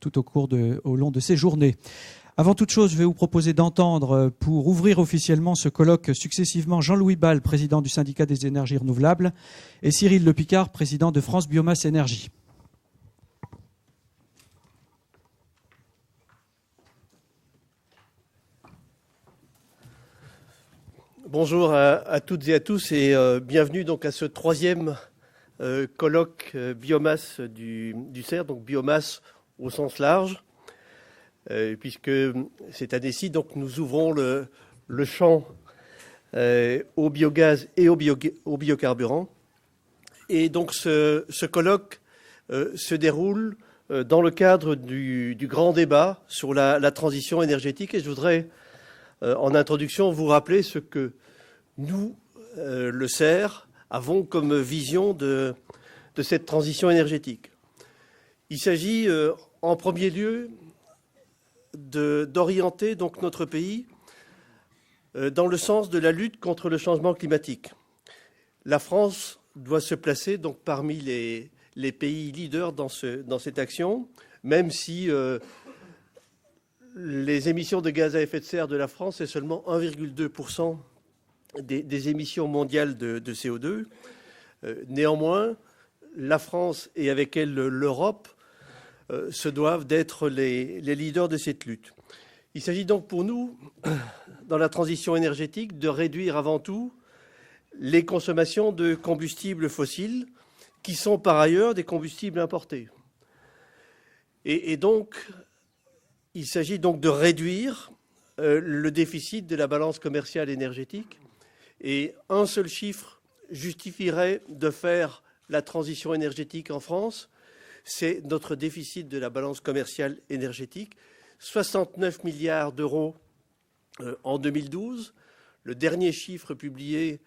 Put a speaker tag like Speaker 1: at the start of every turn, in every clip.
Speaker 1: tout au long de ces journées. Avant toute chose, je vais vous proposer d'entendre, pour ouvrir officiellement ce colloque, successivement Jean-Louis Bal, président du syndicat des énergies renouvelables, et Cyril Lepicard, président de France Biomasse Énergie.
Speaker 2: Bonjour à toutes et à tous et bienvenue donc à ce troisième colloque biomasse du CER, donc biomasse au sens large, puisque cette année-ci donc nous ouvrons le champ au biogaz et au biocarburant. Et donc ce colloque se déroule dans le cadre du grand débat sur la transition énergétique. Et je voudrais en introduction vous rappeler ce que nous, le CER, avons comme vision de cette transition énergétique. Il s'agit en premier lieu d'orienter donc notre pays dans le sens de la lutte contre le changement climatique. La France doit se placer donc parmi les pays leaders dans cette action, même si les émissions de gaz à effet de serre de la France, c'est seulement 1,2% des émissions mondiales de CO2. Néanmoins, la France et avec elle l'Europe se doivent d'être les leaders de cette lutte. Il s'agit donc pour nous, dans la transition énergétique, de réduire avant tout les consommations de combustibles fossiles qui sont par ailleurs des combustibles importés. Et donc, il s'agit donc de réduire le déficit de la balance commerciale énergétique. Et un seul chiffre justifierait de faire la transition énergétique en France, c'est notre déficit de la balance commerciale énergétique, 69 milliards d'euros en 2012. Le dernier chiffre publié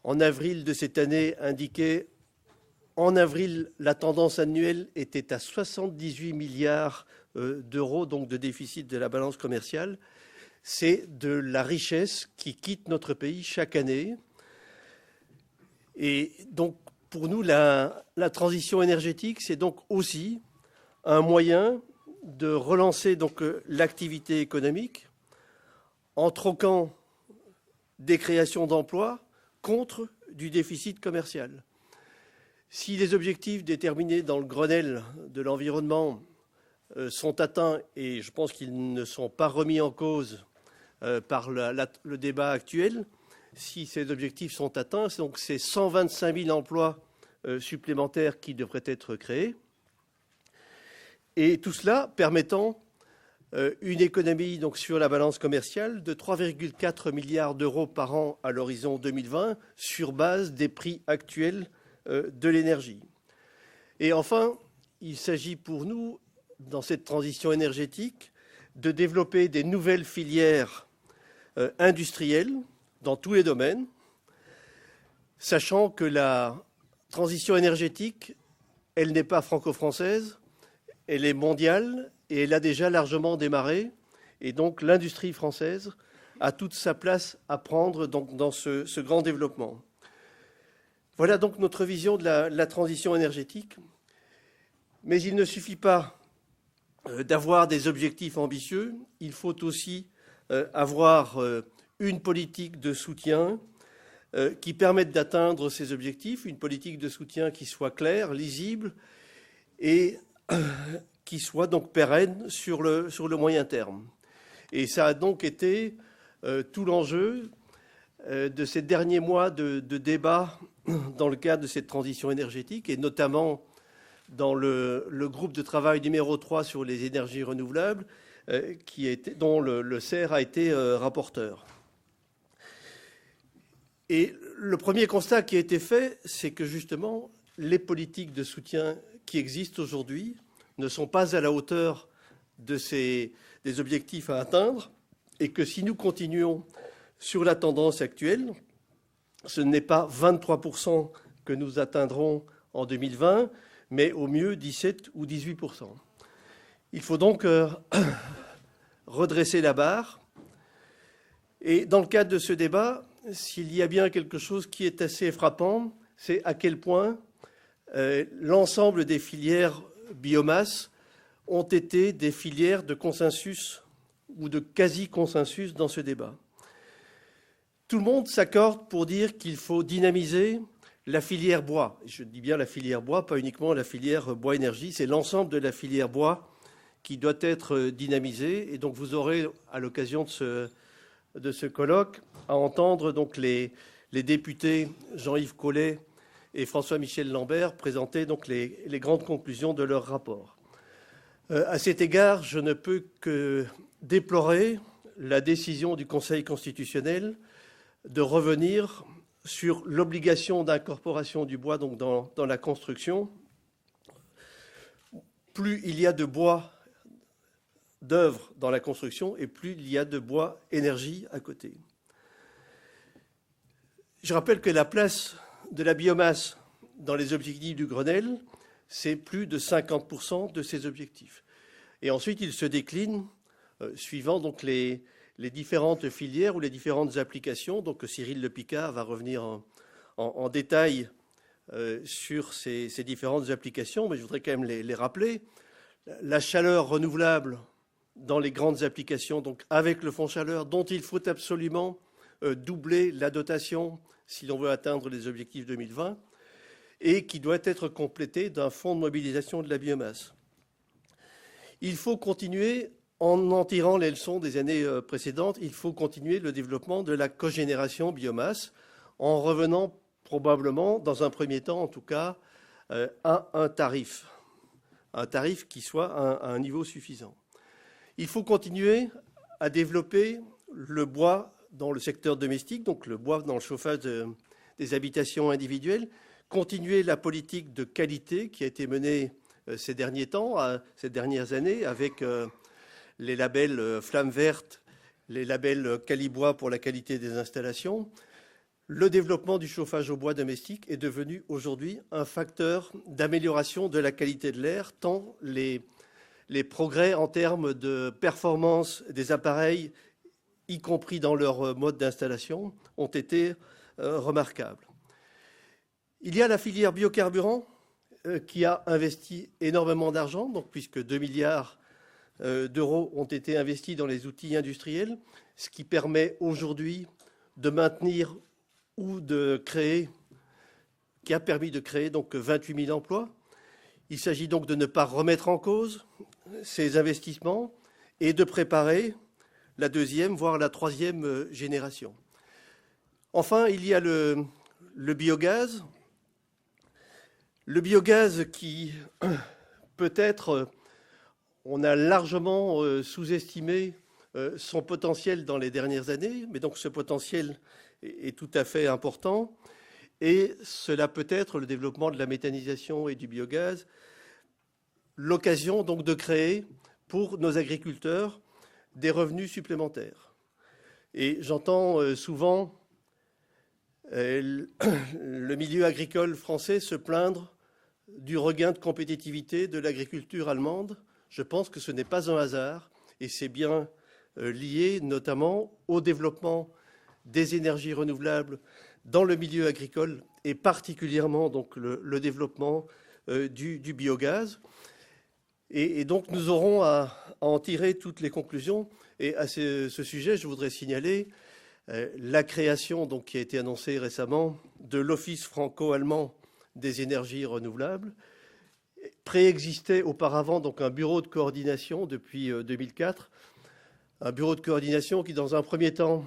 Speaker 2: en avril de cette année indiquait, en avril, la tendance annuelle était à 78 milliards d'euros, donc de déficit de la balance commerciale. C'est de la richesse qui quitte notre pays chaque année. Et donc, pour nous, la transition énergétique, c'est donc aussi un moyen de relancer donc l'activité économique en troquant des créations d'emplois contre du déficit commercial. Si les objectifs déterminés dans le Grenelle de l'environnement sont atteints, et je pense qu'ils ne sont pas remis en cause par le débat actuel, si ces objectifs sont atteints, donc c'est 125 000 emplois supplémentaires qui devraient être créés. Et tout cela permettant une économie donc, sur la balance commerciale de 3,4 milliards d'euros par an à l'horizon 2020 sur base des prix actuels de l'énergie. Et enfin, il s'agit pour nous, dans cette transition énergétique, de développer des nouvelles filières industrielles dans tous les domaines, sachant que la transition énergétique, elle n'est pas franco-française, elle est mondiale et elle a déjà largement démarré. Et donc l'industrie française a toute sa place à prendre donc, dans ce grand développement. Voilà donc notre vision de la transition énergétique. Mais il ne suffit pas d'avoir des objectifs ambitieux, il faut aussi avoir une politique de soutien qui permette d'atteindre ces objectifs, une politique de soutien qui soit claire, lisible et qui soit donc pérenne sur le moyen terme. Et ça a donc été tout l'enjeu de ces derniers mois de débat dans le cadre de cette transition énergétique et notamment dans le groupe de travail numéro 3 sur les énergies renouvelables dont le CER a été rapporteur. Et le premier constat qui a été fait, c'est que justement, les politiques de soutien qui existent aujourd'hui ne sont pas à la hauteur des objectifs à atteindre et que si nous continuons sur la tendance actuelle, ce n'est pas 23% que nous atteindrons en 2020, mais au mieux 17 ou 18%. Il faut donc redresser la barre. Et dans le cadre de ce débat, s'il y a bien quelque chose qui est assez frappant, c'est à quel point l'ensemble des filières biomasse ont été des filières de consensus ou de quasi-consensus dans ce débat. Tout le monde s'accorde pour dire qu'il faut dynamiser la filière bois. Je dis bien la filière bois, pas uniquement la filière bois-énergie, c'est l'ensemble de la filière bois qui doit être dynamisée. Et donc vous aurez, à l'occasion de ce colloque, à entendre donc les députés Jean-Yves Collet et François-Michel Lambert présenter donc les grandes conclusions de leur rapport. À cet égard, je ne peux que déplorer la décision du Conseil constitutionnel de revenir sur l'obligation d'incorporation du bois donc dans la construction. Plus il y a de bois d'œuvre dans la construction et plus il y a de bois énergie à côté. Je rappelle que la place de la biomasse dans les objectifs du Grenelle, c'est plus de 50% de ces objectifs. Et ensuite, il se décline suivant donc les différentes filières ou les différentes applications. Donc Cyril Le Picard va revenir en détail sur ces différentes applications, mais je voudrais quand même les rappeler. La chaleur renouvelable dans les grandes applications, donc avec le fonds chaleur, dont il faut absolument doubler la dotation si l'on veut atteindre les objectifs 2020, et qui doit être complété d'un fonds de mobilisation de la biomasse. Il faut continuer, en tirant les leçons des années précédentes, il faut continuer le développement de la cogénération biomasse, en revenant probablement, dans un premier temps en tout cas, à un tarif qui soit à un niveau suffisant. Il faut continuer à développer le bois dans le secteur domestique, donc le bois dans le chauffage des habitations individuelles, continuer la politique de qualité qui a été menée ces derniers temps, ces dernières années, avec les labels Flamme Verte, les labels Calibois pour la qualité des installations. Le développement du chauffage au bois domestique est devenu aujourd'hui un facteur d'amélioration de la qualité de l'air, tant les progrès en termes de performance des appareils, y compris dans leur mode d'installation, ont été remarquables. Il y a la filière biocarburant qui a investi énormément d'argent, donc puisque 2 milliards d'euros ont été investis dans les outils industriels, ce qui permet aujourd'hui de maintenir ou de créer, qui a permis de créer donc 28 000 emplois. Il s'agit donc de ne pas remettre en cause ces investissements et de préparer la deuxième, voire la troisième génération. Enfin, il y a le biogaz. Le biogaz qui, peut-être, on a largement sous-estimé son potentiel dans les dernières années, mais donc ce potentiel est tout à fait important. Et cela peut être le développement de la méthanisation et du biogaz, l'occasion donc de créer pour nos agriculteurs des revenus supplémentaires. Et j'entends souvent le milieu agricole français se plaindre du regain de compétitivité de l'agriculture allemande. Je pense que ce n'est pas un hasard et c'est bien lié notamment au développement des énergies renouvelables dans le milieu agricole et particulièrement donc le développement du biogaz. Et donc nous aurons à en tirer toutes les conclusions. Et à ce sujet, je voudrais signaler la création donc, qui a été annoncée récemment de l'Office franco-allemand des énergies renouvelables. Préexistait auparavant donc un bureau de coordination depuis 2004, un bureau de coordination qui dans un premier temps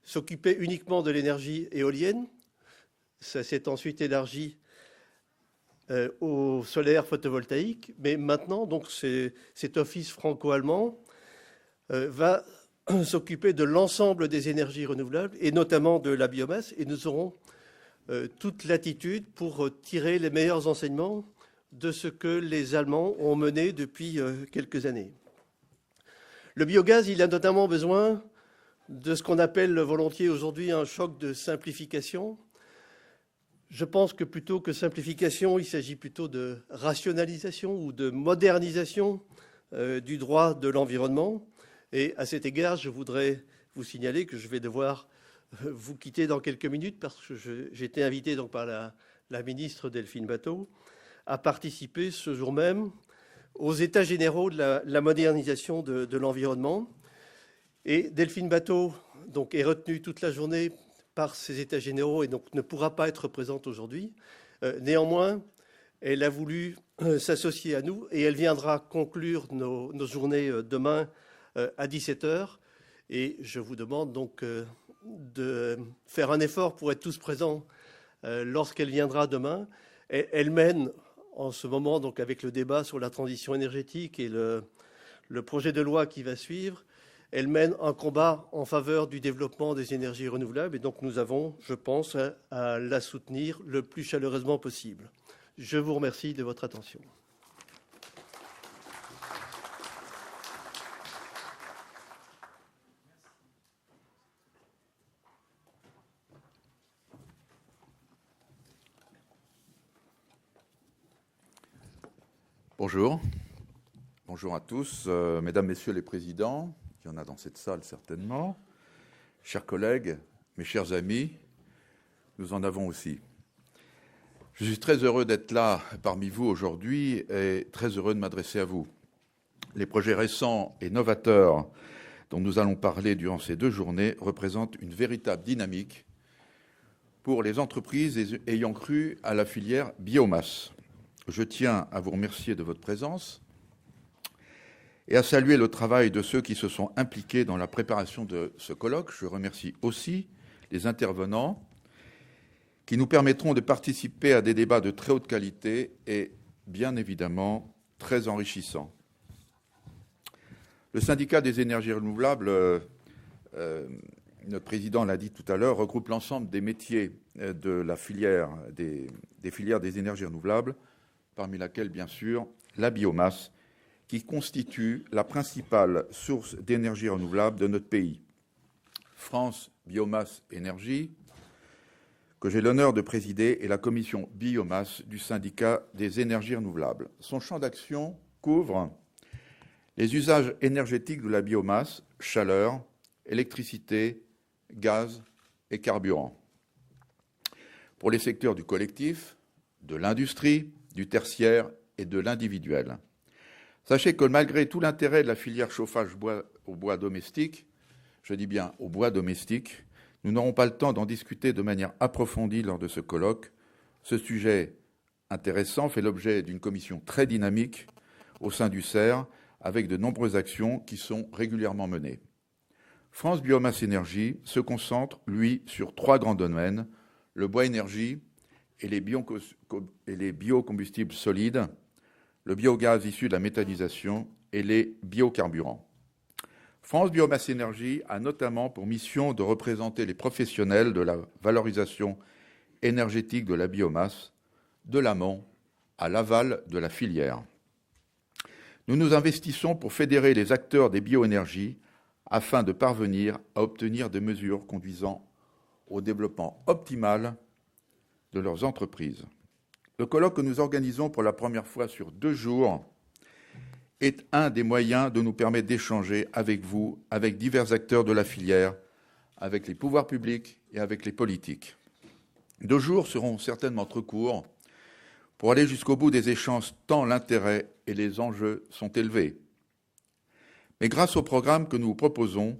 Speaker 2: s'occupait uniquement de l'énergie éolienne. Ça s'est ensuite élargi au solaire photovoltaïque, mais maintenant donc cet office franco-allemand va s'occuper de l'ensemble des énergies renouvelables et notamment de la biomasse, et nous aurons toute latitude pour tirer les meilleurs enseignements de ce que les Allemands ont mené depuis quelques années. Le biogaz, il a notamment besoin de ce qu'on appelle volontiers aujourd'hui un choc de simplification. Je pense que plutôt que simplification, il s'agit plutôt de rationalisation ou de modernisation du droit de l'environnement. Et à cet égard, je voudrais vous signaler que je vais devoir vous quitter dans quelques minutes parce que j'ai été invité donc par la ministre Delphine Batho a participé ce jour même aux États généraux de la modernisation de l'environnement. Et Delphine Batho donc, est retenue toute la journée par ces États généraux et donc ne pourra pas être présente aujourd'hui. Néanmoins, elle a voulu s'associer à nous et elle viendra conclure nos journées demain à 17h. Et je vous demande donc de faire un effort pour être tous présents lorsqu'elle viendra demain. Elle mène en ce moment, donc avec le débat sur la transition énergétique et le projet de loi qui va suivre, elle mène un combat en faveur du développement des énergies renouvelables. Et donc nous avons, je pense, à la soutenir le plus chaleureusement possible. Je vous remercie de votre attention.
Speaker 3: Bonjour. Bonjour à tous, mesdames, messieurs les présidents, il y en a dans cette salle certainement, chers collègues, mes chers amis, nous en avons aussi. Je suis très heureux d'être là parmi vous aujourd'hui et très heureux de m'adresser à vous. Les projets récents et novateurs dont nous allons parler durant ces 2 journées représentent une véritable dynamique pour les entreprises ayant cru à la filière biomasse. Je tiens à vous remercier de votre présence et à saluer le travail de ceux qui se sont impliqués dans la préparation de ce colloque. Je remercie aussi les intervenants qui nous permettront de participer à des débats de très haute qualité et, bien évidemment, très enrichissants. Le syndicat des énergies renouvelables, notre président l'a dit tout à l'heure, regroupe l'ensemble des métiers de la filière, des filières des énergies renouvelables, parmi laquelle, bien sûr, la biomasse, qui constitue la principale source d'énergie renouvelable de notre pays. France Biomasse Énergie, que j'ai l'honneur de présider, est la commission biomasse du syndicat des énergies renouvelables. Son champ d'action couvre les usages énergétiques de la biomasse, chaleur, électricité, gaz et carburant. Pour les secteurs du collectif, de l'industrie, du tertiaire et de l'individuel. Sachez que malgré tout l'intérêt de la filière chauffage au bois domestique, je dis bien au bois domestique, nous n'aurons pas le temps d'en discuter de manière approfondie lors de ce colloque. Ce sujet intéressant fait l'objet d'une commission très dynamique au sein du CER, avec de nombreuses actions qui sont régulièrement menées. France Biomasse Énergie se concentre, lui, sur 3 grands domaines, le bois énergie et les biocombustibles solides, le biogaz issu de la méthanisation et les biocarburants. France Biomasse Énergie a notamment pour mission de représenter les professionnels de la valorisation énergétique de la biomasse, de l'amont à l'aval de la filière. Nous nous investissons pour fédérer les acteurs des bioénergies afin de parvenir à obtenir des mesures conduisant au développement optimal de leurs entreprises. Le colloque que nous organisons pour la première fois sur 2 jours est un des moyens de nous permettre d'échanger avec vous, avec divers acteurs de la filière, avec les pouvoirs publics et avec les politiques. 2 jours seront certainement trop courts pour aller jusqu'au bout des échanges tant l'intérêt et les enjeux sont élevés. Mais grâce au programme que nous vous proposons,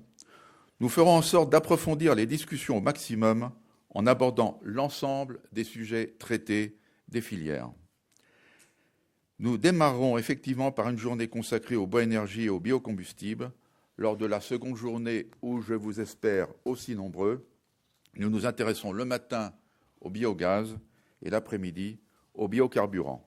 Speaker 3: nous ferons en sorte d'approfondir les discussions au maximum en abordant l'ensemble des sujets traités des filières. Nous démarrerons effectivement par une journée consacrée au bois énergie et aux biocombustibles. Lors de la seconde journée, où je vous espère aussi nombreux, nous nous intéresserons le matin au biogaz et l'après-midi au biocarburant.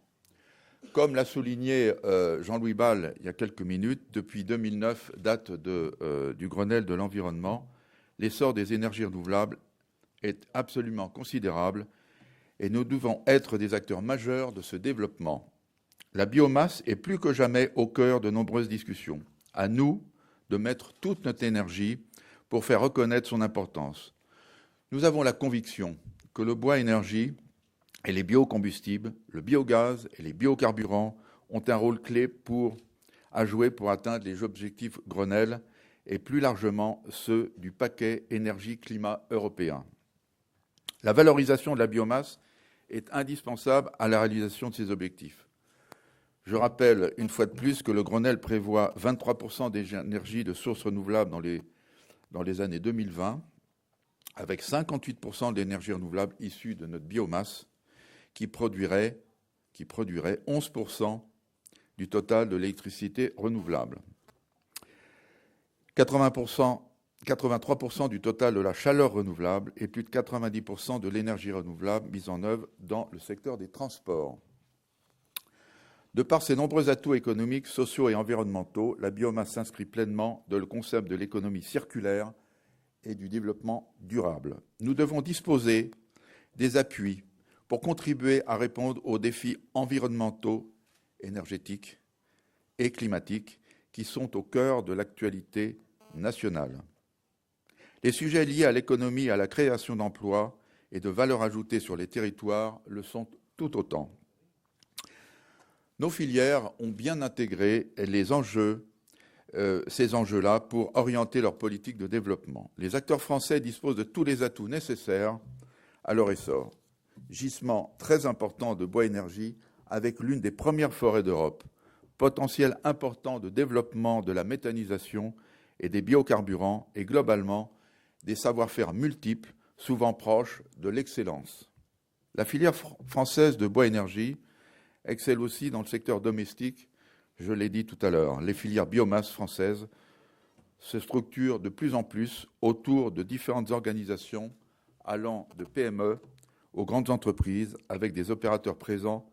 Speaker 3: Comme l'a souligné Jean-Louis Bal il y a quelques minutes, depuis 2009, date du Grenelle de l'environnement, l'essor des énergies renouvelables est absolument considérable et nous devons être des acteurs majeurs de ce développement. La biomasse est plus que jamais au cœur de nombreuses discussions. À nous de mettre toute notre énergie pour faire reconnaître son importance. Nous avons la conviction que le bois énergie et les biocombustibles, le biogaz et les biocarburants ont un rôle clé à jouer pour atteindre les objectifs Grenelle et plus largement ceux du paquet énergie-climat européen. La valorisation de la biomasse est indispensable à la réalisation de ces objectifs. Je rappelle une fois de plus que le Grenelle prévoit 23% d'énergie de sources renouvelables dans les années 2020, avec 58% d'énergie renouvelable issue de notre biomasse, qui produirait 11% du total de l'électricité renouvelable. 83% du total de la chaleur renouvelable et plus de 90% de l'énergie renouvelable mise en œuvre dans le secteur des transports. De par ses nombreux atouts économiques, sociaux et environnementaux, la biomasse s'inscrit pleinement dans le concept de l'économie circulaire et du développement durable. Nous devons disposer des appuis pour contribuer à répondre aux défis environnementaux, énergétiques et climatiques qui sont au cœur de l'actualité nationale. Les sujets liés à l'économie et à la création d'emplois et de valeur ajoutée sur les territoires le sont tout autant. Nos filières ont bien intégré ces enjeux-là pour orienter leur politique de développement. Les acteurs français disposent de tous les atouts nécessaires à leur essor. Gisement très important de bois-énergie avec l'une des premières forêts d'Europe, potentiel important de développement de la méthanisation et des biocarburants et globalement des savoir-faire multiples, souvent proches de l'excellence. La filière française de bois-énergie excelle aussi dans le secteur domestique, je l'ai dit tout à l'heure. Les filières biomasse françaises se structurent de plus en plus autour de différentes organisations allant de PME aux grandes entreprises avec des opérateurs présents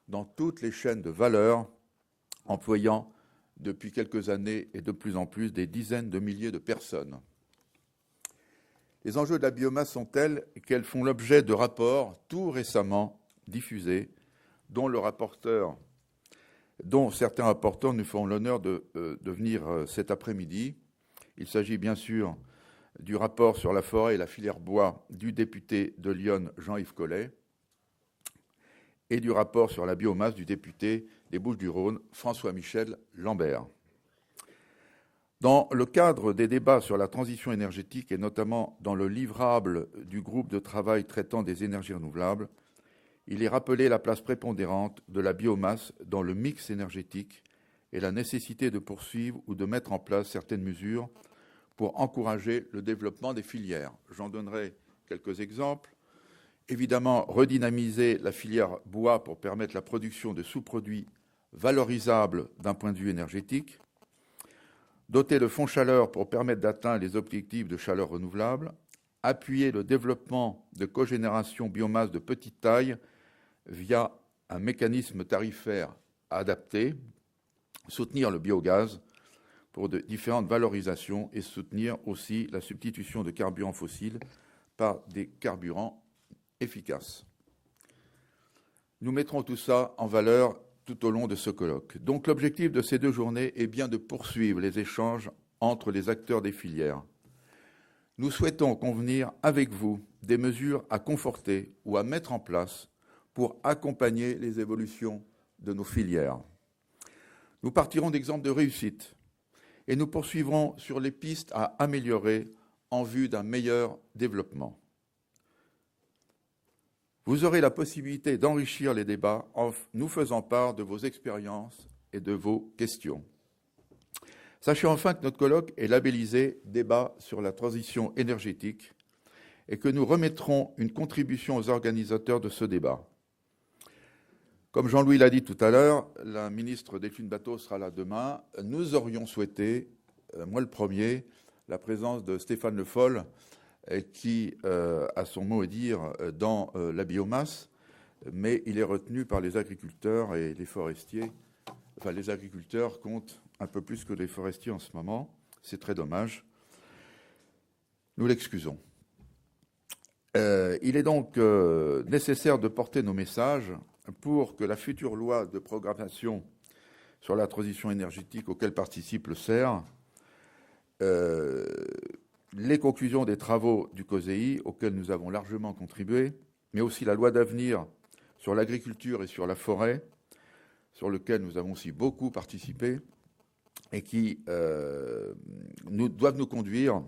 Speaker 3: dans toutes les chaînes de valeur, employant depuis quelques années et de plus en plus des dizaines de milliers de personnes. Les enjeux de la biomasse sont tels qu'elles font l'objet de rapports tout récemment diffusés, dont certains rapporteurs nous feront l'honneur de venir cet après-midi. Il s'agit bien sûr du rapport sur la forêt et la filière bois du député de Lyon, Jean-Yves Collet, et du rapport sur la biomasse du député des Bouches-du-Rhône, François-Michel Lambert. Dans le cadre des débats sur la transition énergétique et notamment dans le livrable du groupe de travail traitant des énergies renouvelables, il est rappelé la place prépondérante de la biomasse dans le mix énergétique et la nécessité de poursuivre ou de mettre en place certaines mesures pour encourager le développement des filières. J'en donnerai quelques exemples. Évidemment, redynamiser la filière bois pour permettre la production de sous-produits valorisables d'un point de vue énergétique. Doter le fonds chaleur pour permettre d'atteindre les objectifs de chaleur renouvelable. Appuyer le développement de cogénération biomasse de petite taille via un mécanisme tarifaire adapté. Soutenir le biogaz pour de différentes valorisations et soutenir aussi la substitution de carburants fossiles par des carburants efficaces. Nous mettrons tout ça en valeur tout au long de ce colloque. Donc l'objectif de ces 2 journées est bien de poursuivre les échanges entre les acteurs des filières. Nous souhaitons convenir avec vous des mesures à conforter ou à mettre en place pour accompagner les évolutions de nos filières. Nous partirons d'exemples de réussite et nous poursuivrons sur les pistes à améliorer en vue d'un meilleur développement. Vous aurez la possibilité d'enrichir les débats en nous faisant part de vos expériences et de vos questions. Sachez enfin que notre colloque est labellisé « Débat sur la transition énergétique » et que nous remettrons une contribution aux organisateurs de ce débat. Comme Jean-Louis l'a dit tout à l'heure, la ministre Delphine Batho sera là demain. Nous aurions souhaité, moi le premier, la présence de Stéphane Le Foll, qui a son mot à dire dans la biomasse, mais il est retenu par les agriculteurs et les forestiers. Enfin, les agriculteurs comptent un peu plus que les forestiers en ce moment. C'est très dommage. Nous l'excusons. Il est donc nécessaire de porter nos messages pour que la future loi de programmation sur la transition énergétique auquel participe le CER, les conclusions des travaux du COSEI auxquels nous avons largement contribué, mais aussi la loi d'avenir sur l'agriculture et sur la forêt, sur lequel nous avons aussi beaucoup participé, et qui doivent nous conduire,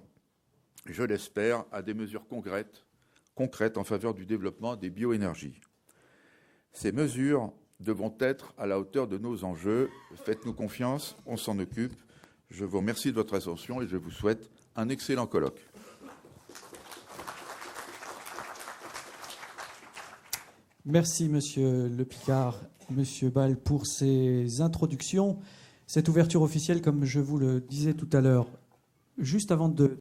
Speaker 3: je l'espère, à des mesures concrètes en faveur du développement des bioénergies. Ces mesures devront être à la hauteur de nos enjeux. Faites-nous confiance, on s'en occupe. Je vous remercie de votre attention et je vous souhaite un excellent colloque.
Speaker 1: Merci, Monsieur Le Picard, Monsieur Bal, pour ces introductions. Cette ouverture officielle, comme je vous le disais tout à l'heure, juste avant de